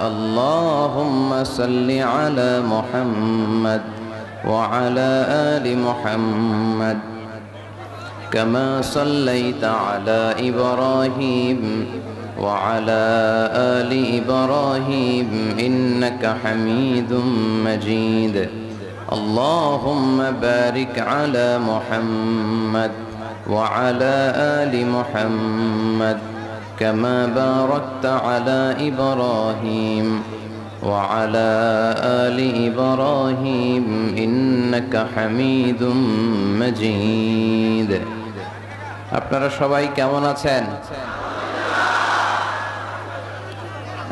اللهم صل على محمد وعلى آل محمد كما صليت على إبراهيم وعلى آل إبراهيم إنك حميد مجيد اللهم بارك على محمد وعلى آل محمد كما باركت على إبراهيم وعلى آل إبراهيم إنك حميد مجيد আপনারা সবাই কেমন আছেন?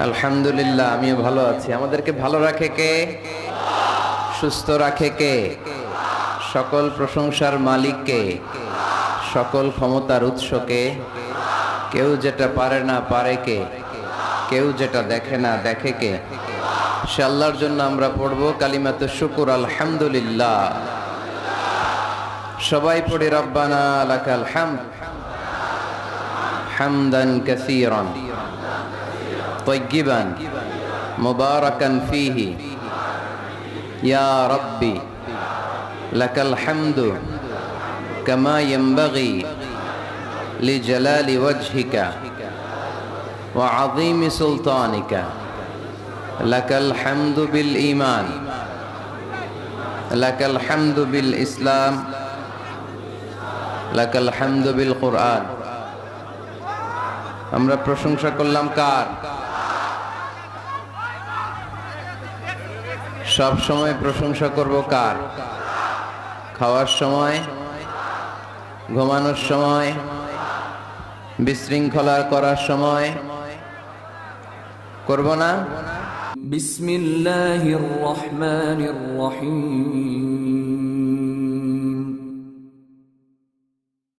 আলহামদুলিল্লাহ, আমিও ভালো আছি। আমাদেরকে ভালো রাখে কে? সুস্থ রাখে কে? সকল প্রশংসার মালিক কে? সকল ক্ষমতার উৎস কে? কেউ যেটা পারে না পারে কে? কেউ যেটা দেখে না দেখে কে? সে আল্লাহর জন্য আমরা পড়ব কালিমাতু শুকর আলহামদুলিল্লাহ। সবাই পড়ি রব্বানা লাকাল হামদ হামদান কাসীরান তাইয়্যিবান মুবারাকান ফীহি ইয়া রাব্বি লাকাল হামদু কামা ইয়ানবাগি লিজালালি ওয়াজহিকা ওয়া আযীমি সুলতানিকা লাকাল হামদু বিল ঈমান লাকাল হামদু বিল ইসলাম লাকাল হামদু বিল কুরআন। আমরা প্রশংসা করলাম কার? সব সময় প্রশংসা করব কার? খাওয়ার সময়, ঘুমানোর সময়, বিশৃঙ্খলা করার সময় করব না? বিসমিল্লাহির রহমানির রহিম